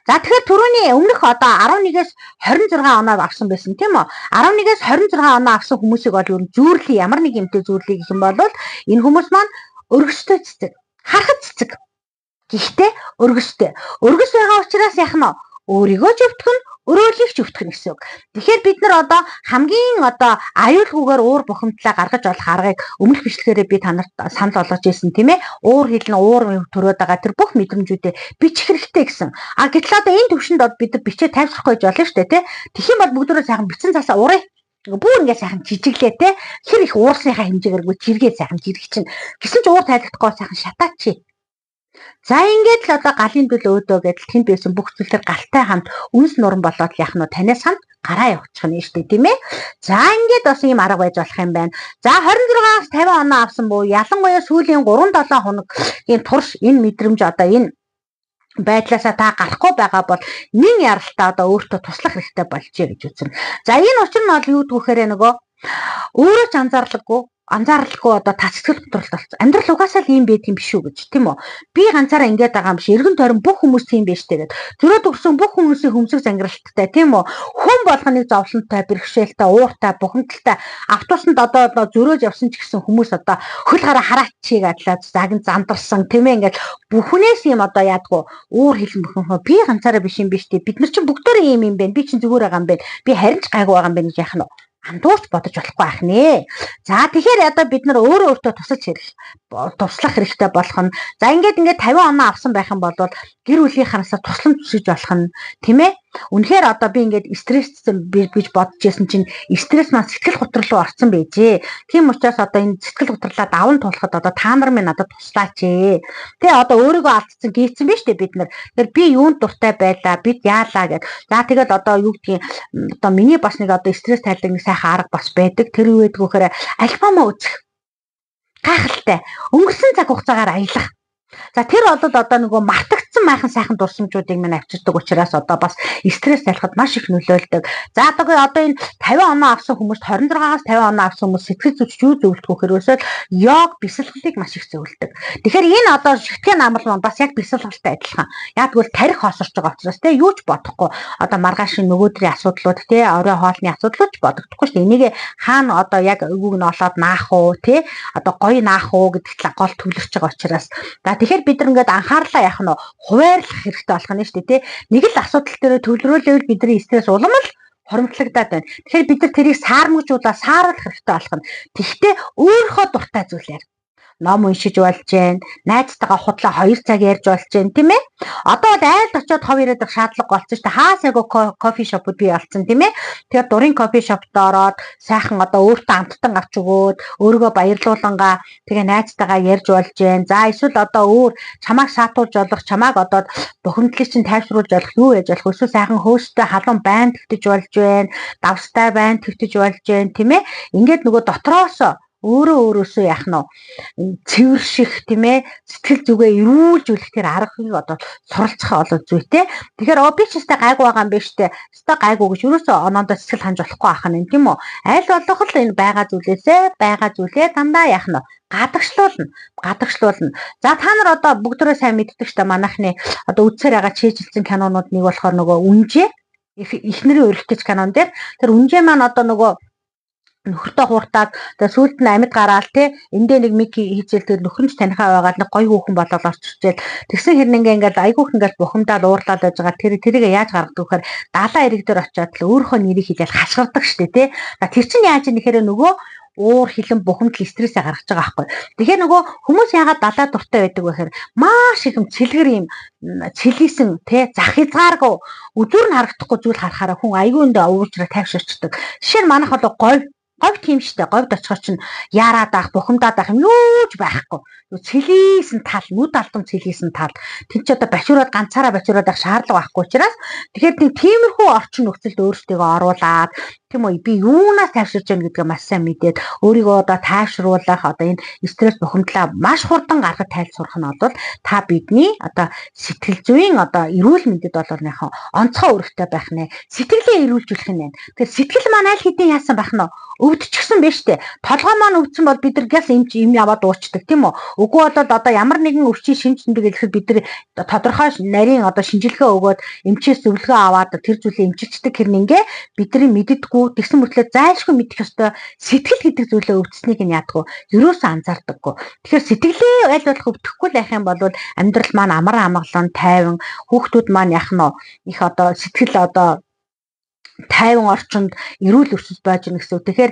За тэгэхээр түрүүний өмнөх одоо 11-ээс 26 оноо авсан байсан тийм үү? 11-ээс 26 оноо авсан хүмүүсийг бол ер нь зүүрлээ ямар нэг юмтэй зүүрлээ гэх юм бол энэ хүмүүс маань өргөжтэй цэцэг, харахад цэцэг. Гэхдээ өргөжтэй. Өргөж байгаа учраас яах нь өөрийгөө зөвтгөн өрөөлийг ч өвтгөн гэсэн үг. Тэгэхээр бид нар одоо хамгийн аюулгүйгээр уур бухимдлаа гаргаж болох аргыг өмнөх бичлэгээрээ би танарт санал болгож ирсэн тийм ээ. Уур хэлнэ, уур төрөөд байгаа тэр бүх мэдрэмжүүдээ бичих хэрэгтэй гэсэн. Гэтэл одоо энэ төвшөнд бид нар бичээ тайвшрах байж болно шүү дээ тий. Тэгхийн бол бүгдөө сайхан бичсэн цаасаа урыг бүр ингээд сайхан жижиглээ те хэр их уурсныхаа хэмжээгээргүй жиргээ сайхан жиргэх чинь гэсэн ч уур тайлбарлахгүй сайхан шатаач. За ингээд л одоо галын дөл өөдөө гэдэл тэнд байсан бүх зүйлээр галтай хамт үнс нуран болоод яах нь танаас хамт гараа явуучих нь шүү дээ тийм ээ. За ингээд бас ийм арга байж болох юм байна. За 26-аас 50 оноо авсан буу ялангуяа сүүлийн 3-7 хоногийн турш энэ мэдрэмж одоо энэ байдлаасаа та гарахгүй байгаа бол нэг яралтаа одоо өөртөө туслах хэрэгтэй болжээ гэж үзэн. За энэ учир нь бол юу гэхээр нөгөө өөрөө ч анзаарлахгүй одоо та сэтгэл готролт болсон. Амьдрал угаасаа л ийм байт юм биш үү гэж тийм үү? Би ганцаараа ингэж байгаа юм биш. Эргэн тойрон бүх хүмүүс тийм байж тэгээд зөрөөд өгсөн бүх хүмүүсийн хөмсөг зангиралттай тийм үү? Хүн болгоныг зовлонтой, бэрхшээлтэй, ууртай, бухимдалтай автобусанд одоо зөрөөж явсан ч гэсэн хүмүүс одоо хөл гараа хараачиг адлаад загин зандарсан тийм ээ ингээд бүхнээс юм одоо яадгүй уур хэлэн бөхөн би ганцаараа биш юм биш тийм бид нар чинь бүгдөө ийм юм байна. Би чинь зүгээр байгаа юм байна. Би харин ч гайгүй байгаа юм байна гэж яах нь андуурч бодож болохгүй байх нэ. За тэгэхээр одоо бид нар өөртөө туслах хэрэгтэй болох нь. За ингээд 50 оноо авсан байх юм бол гэр бүлийнхаасаа тусламж хүсэж болох нь тийм ээ. Үнэхээр одоо би ингээд стресстэй гэж бодож байсан чинь стресс маань сэтгэл готрол руу орсон байжээ. Тийм учраас одоо энэ сэтгэл готролоо даван туулахад одоо та нар минь надад туслаач ээ. Тэ одоо өөрийгөө алдсан гийцэн биш үү бид нар. Тэгэхээр би юунд дуртай байлаа, бид яалаа гэд. За тэгээд одоо юу гэдгийг одоо миний бас нэг одоо стресс тайлдаг нэг сайхан арга бас байдаг. Тэр юу гэдэг вэхээр альбом үзэх. Гайхалтай. Өнгөрсөн цаг хугацаагаар аялах. За тэр одоо нөгөө мартагдсан майхан сайхан дурсамжуудыг минь авчирдаг учраас одоо бас стресс тайлахад маш их нөлөөлдөг. За одоо энэ 50 оноо авсан хүмүүст 26-аас 50 оноо авсан хүмүүс сэтгэл зүйч юу зөвлөдгөө хэрвээсэл йог бясалгалыг маш их зөвлөдөг. Тэгэхээр энэ одоо шигтгэн амрал маань бас яг бясалгалтай адилхан. Яг тэгвэл тарих хоосорч байгаа учраас те юу ч бодохгүй. Одоо маргаашийн нөгөөдрийн асуудлууд те орой хоолны асуудлууд ч бодогдохгүй шүү дээ. Энийг хаана одоо яг өвгөг нь олоод наах уу те одоо гоё наах уу гэдэгт гол төвлөрч байгаа учраас тэгэхээр бид нар ингээд анхаарлаа яах нь хуваарлах хэрэгтэй болох нь шүү дээ тий. Нэг л асуудал дээр төвлөрүүлээвэл бидний стресс улам л хоримтлагдаад байна. Тэгэхээр бид нар тэрийг саармагжуулаад сааруулах хэрэгтэй болох нь. Тэгвэл өөрийнхөө дуртай зүйлээр ном уншиж болж जैन, найзтайгаа худлаа 2 цаг ярьж болж जैन тийм ээ. Одоо бол айлд очиод хов ирээд шаардлага болсон шүү дээ. Хаасайгоо кофе шопуд бий болсон тийм ээ. Тэгэхээр дурын кофе шопт ороод сайхан одоо өөртөө амттан авч өгөөд өөрийгөө баярлуулангаа тэгээ найзтайгаа ярьж болж जैन. За эсвэл одоо өөр чамааг саатуулж болох, чамааг одоо бухимдлыг чинь тайвшруулж болох юу яж болох эсвэл сайхан хөөстэй халуун байн твтэж болж जैन, давстай байн твтэж болж जैन тийм ээ. Ингээд нөгөө дотроос өөрөөсөө яах нь цэвэрших тийм ээ сэтгэл зүгээ эрүүлжүүлэх тэр аргыг одоо суралцах олон зүйтэй. Тэгэхээр би ч өстой гайгүй байгаа юм байна штэ. Өстой гайгүй гэж юусоо оноондоо сэтгэл ханж болохгүй ах нь тийм үү? Аль болох л энэ байгаа зүйлээ дандаа яах нь гадагшлуулна. За та нар одоо бүгдөө сайн мэддэг штэ манайхны одоо үзсээр байгаа чийжилсэн кинонууд нэг болохоор нөгөө үнжээ эхнэрийн өрөлтөж кинон дээр тэр үнжээ маань одоо нөгөө нөхөртөө хууртаад тэгээ сүүлд нь амьд гараал те эндээ нэг миг хийжэл тэр нөхөр нь танихаа байгаад нэг гоё хүүхэн болоод орчирчээл тэгсэн хэрнээ ингээд айгүйх ингээд бухимдаад уурлаад байж байгаа тэрийг яаж гаргадаг вэхээр даалаа ирэг дээр очиод л өөрийнхөө нэрийг хэлээл хашгирдаг штэ те тэр чинь яаж нэхэрэ нөгөө уур хилэн бухимдал стрессээ гаргаж байгаа байхгүй. Тэгэхээр нөгөө хүмүүс яагаад далаа дуртай байдаг вэ гэхээр маш их юм цэлгэр юм цэлийсэн те зах хязгааргүй үзүүр нь харагдахгүй зүйл харахаараа хүн айгүйнд ууржраа тайвширчдаг. Жишээ нь манайх бол говь тийм штэ говьд очихоор чинь яарад авах бухимдаад авах юм юу ч байхгүй. Цэлийсэн тал нүд алтан цэлийсэн тал тэнд ч одоо бачуураад ганцаараа бачуураад авах шаардлага байхгүй учраас тэгэхээр тиймэрхүү орчин нөхцөлд өөрсдийгөө оруулаад тийм үү би юунаас тайвширч яах гэдгээ маш сайн мэдээд өөрийгөө одоо тайвшруулах одоо энэ стресс бухимдлаа маш хурдан гаргаж тайлбарах нь бол та бидний одоо сэтгэл зүйн одоо эрүүл мэндэд болоор яхаа онцгой үүрэгтэй байх нэ сэтгэлээ эрүүлжүүлэх нь байна. Тэгэхээр сэтгэл маань аль хэдийн яасан байх нь өвдчихсэн байж тээ. Толгой маань өвдсөн бол бид нар гяс юм яваад уучдаг тийм үү. Үгүй болоод одоо ямар нэгэн өвчин шинж тэмдэг хэлэхэд бид нар тодорхой нарийн одоо шинжилгээ өгөөд эмчээс зөвлөгөө аваад тэр зүйлээ эмчилждэг хэрнээ бидний мэддэггүй мэддэггүй. Тэгсэн мөртлөө зайлшгүй мэдэх ёстой сэтгэл гэдэг зүйлээ өвдснийг нь яадгүй. Ерөөсөө анзаардаггүй. Тэгэхээр сэтгэлээ аль болох өвдөхгүй л байх юм бол амьдрал маань амар амгалан тайван, хүүхдүүд маань яах нь их одоо сэтгэл одоо тайван орчинд эрүүл өсөж байж гэнэ гэсэн үг. Тэгэхээр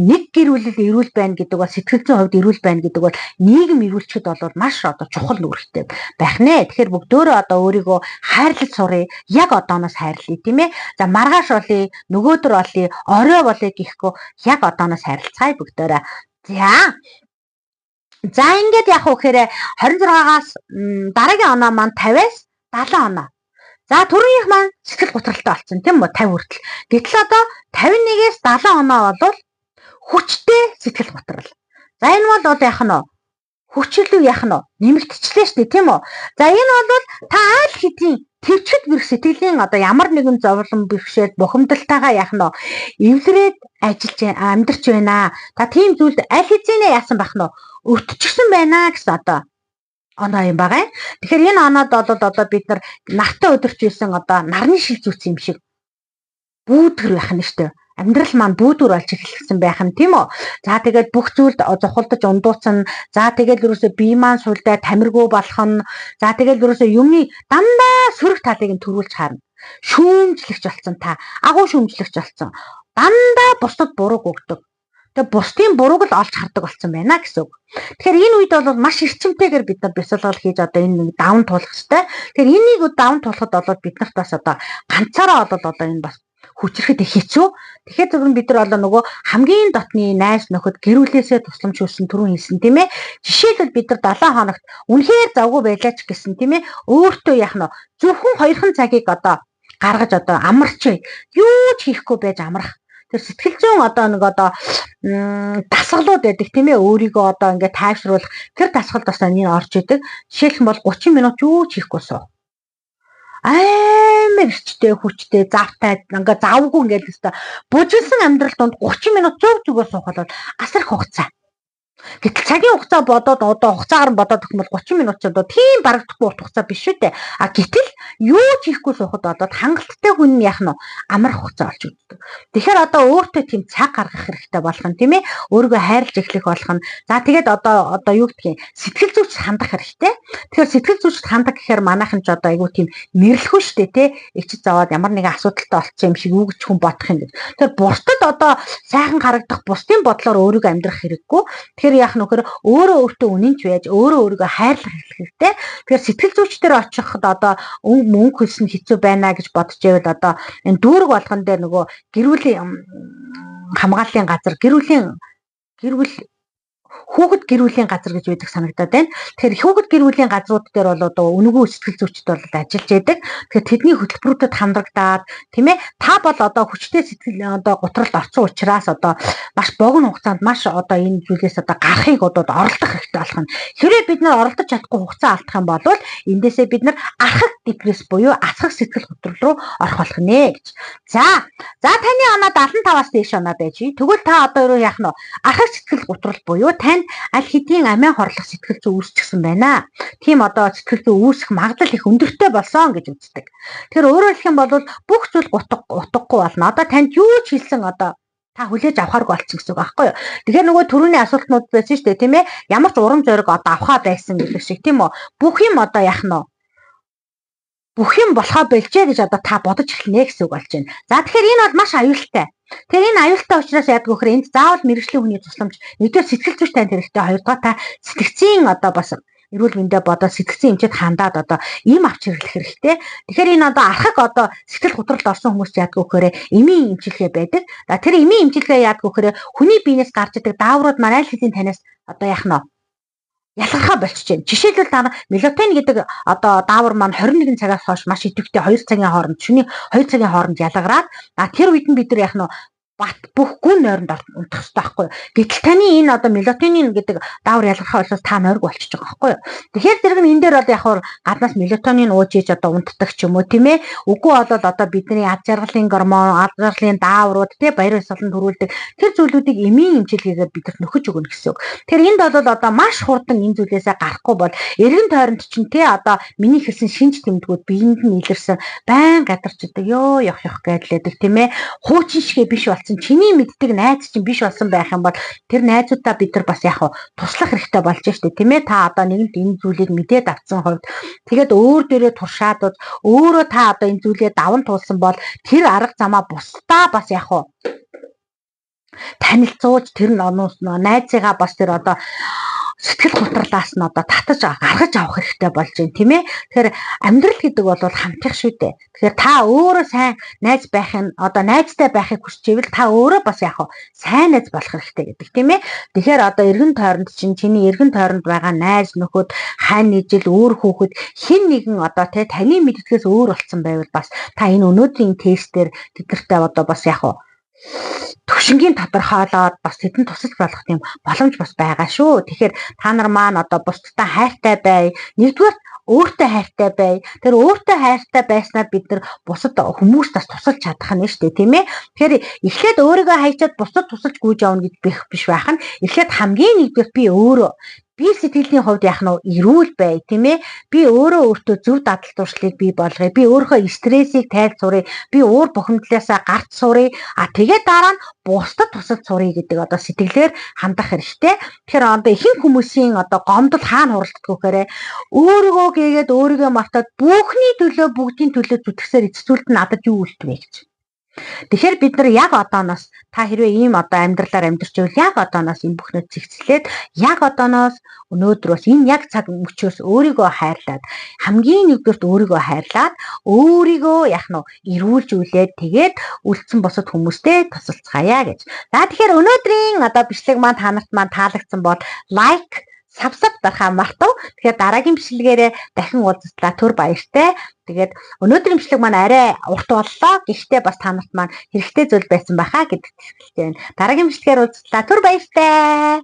нэг гэр бүл эрүүл байна гэдэг бол сэтгэл зүйн хувьд эрүүл байна гэдэг бол нийгэм эрүүлчихэд бол маш одоо чухал нүүрэлтэй байх нэ. Тэгэхээр бүгдөө одоо өөрийгөө хайрлаж сурыг. Яг одооноос хайрлая тийм ээ. За маргааш болъё, нөгөөдөр болъё, орой болъё гэхгүй яг одооноос хайрлцгаая бүгдөө. За ингээд яах вэ гэхээр 26-аас дараагийн оноо маань 50-аас 70 оноо. За түрүүнийх маань сэтгэл готролтой болсон тийм үү 50 хүртэл. Гэтэл одоо 51-ээс 70 оноо бол хүчтэй сэтгэл готрол. За энэ бол одоо яах нь хүчлүү яах нь нэмэгдчихлээ шүү дээ тийм үү. За энэ бол та аль хэдийн төвчд бэрх сэтгэлийн одоо ямар нэгэн зовлон бэрхшээл бухимдалтайгаа яах нь эвлэрээд ажиллаж амьдарч байна. Та тийм зүйлд аль хэзээ яасан байх нь өвтчихсэн байна гэсэн одоо оноо юм байгаа. Тэгэхээр энэ оноод бол одоо бид нар нартай өдөрч ийсэн одоо нарны шил зүүц юм шиг бүүдгэр байх нь шүү дээ. Амьдрал маань бүүдгэр болж эхэлсэн байх нь тийм үү. За тэгээд бүх зүйлд зохилдож ундууцсан. За тэгээд ерөөсөө бие маань сулдаа тамиргүй болох нь. За тэгээд ерөөсөө юмны дандаа сөрөг талыг нь төрүүлж харна. Шүүмжлэгч болсон та. Агуу шүүмжлэгч болсон. Дандаа бусдад буруу өгдөг. Тэгээ бусдын бурууг л олж хардаг болсон байна гэсэн үг. Тэгэхээр энэ үед бол маш эрчимтэйгээр бид нар бясалгал хийж одоо энэ нэг даван туулах хэрэгтэй. Тэгэхээр энийг даван туулахад бол бид нарт бас одоо ганцаараа бол одоо энэ бас хүчрэхэд хэцүү. Тэгэхээр зөвхөн бид нар нөгөө хамгийн дотны найз нөхөд гэрүүлээсээ тусламж хүссэн түрүүн хэлсэн тийм ээ. Жишээлбэл бид нар 7 хоногт үнэхээр завгүй байлаач гэсэн тийм ээ. Өөртөө яах нь зөвхөн 2 цагийг одоо гаргаж одоо амарч юу ч хийхгүй байж амрах. Тэр сэтгэл зүйн одоо нэг одоо дасгалууд байдаг тийм ээ. Өөрийгөө одоо ингээд тайвшруулах тэр дасгалд бас энэ орж идэг. Жишээлх юм бол 30 минут юу ч хийхгүй суу. Амар эрчтэй хүчтэй завтай ингээ завгүй ингээд өстой бужигсан амьдрал донд 30 минут зүгээр суух бол асар их хугацаа. Гэтэл цагийн хугацаа бодоод одоо хугацаагаар нь бодоод өгөх юм бол 30 минут ч одоо тийм барагдахгүй урт хугацаа биш үү дээ. Гэтэл юу ч хийхгүй суухад болоод хангалттай хүн яах нь амар хугацаа болж өгдөг. Тэгэхээр одоо өөртөө тийм цаг гаргах хэрэгтэй болох нь тийм ээ. Өөрийгөө хайрлаж эхлэх болох нь. За тэгээд одоо юу гэдгийг сэтгэл зүйч хандах хэрэгтэй. Тэгэхээр сэтгэл зүйчд хандах гэхээр манайхан ч одоо айгүй тийм нэрлэхгүй шүү дээ тий. Ичж заваад ямар нэгэн асуудалтай болчих юм шиг үгэж хүн бодох юм. Тэгэхээр бусдад одоо сайхан харагдах бусдын бодлоор өөрийгөө амьдрах хэрэггүй. Яах нөхөр өөрөө өөртөө үнэнч байж өөрөө өөрийгөө хайрлах хэрэгтэй. Тэгэхээр сэтгэл зүйчдэр очиход одоо мөнгө хөлсөн хэцүү байна гэж бодож байвал одоо энэ дүүрэг болгон дээр нөгөө гэрүүлийн хамгааллын газар хүүхэд гэрүүлийн газар гэж байдаг санагдаад байна. Тэгэхээр хүүхэд гэрүүлийн газрууд дээр бол одоо үнэгүй сэтгэл зүйчд бол ажиллаж байдаг. Тэгэхээр тэдний хөтөлбөрүүдэд хамрагдаад тийм ээ та бол одоо хүчтэй сэтгэл одоо готролд орсон учраас одоо маш богино хугацаанд маш одоо энэ зүйлээс одоо гарахыг одоо оролдох хэрэгтэй болох нь. Хэрвээ бид нар оролдож чадахгүй хугацаа алдах юм бол эндээсээ бид нар архаг депресс буюу асгах сэтгэл готрол руу орох болох нэ гэж. За таны оноо 75-аас дээш оноо байж. Тэгвэл та одоо юу яах нь архаг сэтгэл готрол буюу танд аль хэдийн амиа хорлох сэтгэл зүй үүсчихсэн байна. Тийм одоо сэтгэл зүй үүсэх магадлал их өндөртэй болсон гэж үздэг. Тэгэхээр өөрөөр хэлэх юм бол бүх зүйл утгагүй болно. Одоо танд юу ч хэлсэн одоо та хүлээж авахааргүй болчихсон гэсэн үг аахгүй юу. Тэгэхээр нөгөө төрөний асуултнууд байсан шүү дээ тийм ээ. Ямар ч урам зориг одоо авахаа байсан гэдэг шиг тийм үү. Бүх юм одоо яах нь бүх юм болохоо болжээ гэж одоо та бодож эхлэнэ гэсэн үг болж байна. За тэгэхээр энэ бол маш аюултай. Тэгэхээр энэ аюултай учраас яадаг вөхөр энд заавал мэрэгжлийн хүний тусламж нэгдүгээр сэтгэл зүйч танд хэрэгтэй, хоёрдугаар та сэтгцийн одоо бас эрүүл мэндэ бодоод сэтгцийн эмчэд хандаад одоо им авч хэрэглэх хэрэгтэй. Тэгэхээр энэ одоо архаг одоо сэтгэл готролд орсон хүмүүс яадаг вөхөр эмийн эмчилгээ байдаг. Тэр эмийн эмчилгээ яадаг вөхөр хүний биенээс гарч идэг дааврууд маань аль хэдийн танаас одоо яах нь ялгархаа болчихж байна. Жишээлбэл та мелатонин гэдэг одоо даавар маань 21 цагаас хойш маш идэвхтэй 2 цагийн хооронд шөнийн 2 цагийн хооронд ялгараад тэр үед нь бид нар яах нь бат бүх гүн нойронд унтах хэрэгтэй байхгүй юу. Гэтэл таны энэ одоо мелатонин гэдэг даавар ялгархаа болсоос та нойрог болчихж байгаа байхгүй юу. Тэгэхээр зэрэг энэ дээр одоо яг хаар гаднаас мелатонин ууж ийж одоо унтдаг ч юм уу тийм ээ. Үгүй болоод одоо бидний ад жаргалын гормон, ад жаргалын дааврууд тийм баяр ёслолд төрүүлдэг тэр зүйлүүдийг эмийн эмчилгээгээр бидэрт нөхөж өгнө гэсэн үг. Тэгэхээр энд бол одоо маш хурдан энэ зүйлээсээ гарахгүй бол эргэн тойронд чинь тий одоо миний хэлсэн шинж тэмдгүүд биеинд нь илэрсэн байн гадарчдаг ёо явах гэдлээдэг тийм ээ. Хуучин шигэ биш болсон чиний мэддэг найз чинь биш болсон байх юм бол тэр найзуудаа бид нар бас яг туслах хэрэгтэй болж штэ тийм ээ. Та одоо нэгэнт энэ зүйлийг мэдээд авсан хувьд тэгээд өөр дээрээ туршаад өөрөө та одоо энэ зүйлээ даван туулсан бол тэр арга замаа бусдаа бас яг танилцуулж тэр найзыгаа бас тэр одоо сэтгэл готрлаас нь одоо татаж гаргаж авах хэрэгтэй болж байна тийм ээ. Тэгэхээр амьдрал гэдэг бол хамтих шүү дээ. Тэгэхээр та өөрөө сайн найз байхын одоо найзтай байхыг хүсчихвэл та өөрөө бас яг сайн найз болох хэрэгтэй гэдэг тийм ээ. Тэгэхээр одоо эргэн тойронд чинь чиний эргэн тойронд байгаа найз нөхөд хань нийжил өөр хүүхэд хэн нэгэн одоо таны мэддгээс өөр болсон байвал бас та энэ өнөөдрийн тестээр тэднэртэй одоо бас яг төвшингийн тодорхойлоод бас тэдэнд тусалж болох тийм боломж бас байгаа шүү. Тэгэхээр та нар маань одоо бусдтай хайртай бай. Нэгдүгээр өөртөө хайртай бай. Тэр өөртөө хайртай байснаар бид нар бусад хүмүүст бас тусалж чадах нь шүү дээ, тийм ээ. Тэгэхээр эхлээд өөрийгөө хайчаад бусдад тусалж гүйж явна гэж биш байх нь. Эхлээд хамгийн нэгдүгээр би өөрөө би сэтгэлийн хувьд яах нь эрүүл бай тийм ээ. Би өөртөө зөв дадал туршлыг бий болгоё. Би өөрийнхөө стрессийг тайлцуурыг. Би уур бухимдлаасаа гарч сурыг. Тэгээд дараа нь бусдад тусалж сурыг гэдэг одоо сэтгэлээр хандах хэрэгтэй. Тэгэхээр одоо ихэнх хүмүүсийн одоо гомдол хаана хуралддаг вэхээр өөрийгөө гээгээд өөрийгөө мартаад бүхний төлөө бүгдийн төлөө зүтгэсээр эцсүүлд нь надад юу үлдвэ гэж. Тэгэхээр бид нар яг одооноос та хэрвээ ийм одоо амьдралаар амьдарч байвал яг одооноос энэ бүхнээ зэгцлээд яг одооноос өнөөдрөөс энэ яг цаг мөчөөс өөрийгөө хайрлаад хамгийн нэгдүгээрт өөрийгөө хайрлаад өөрийгөө яах нь эрүүлжүүлээд тэгээд үлдсэн босод хүмүүстэй тусалцгаая гэж. За тэгэхээр өнөөдрийн одоо бичлэг маань та нарт маань таалагдсан бол лайк сабсап дарахаа мартав. Тэгэхээр дараагийн бичлэгээрээ дахин уулзлаа түр баяртай. Тэгээд өнөөдрийн бичлэг маань арай урт боллоо. Гэхдээ бас та нарт маань хэрэгтэй зүйл байсан байхаа гэдэгт хэлж байна. Дараагийн бичлэгээр уулзлаа түр баяртай.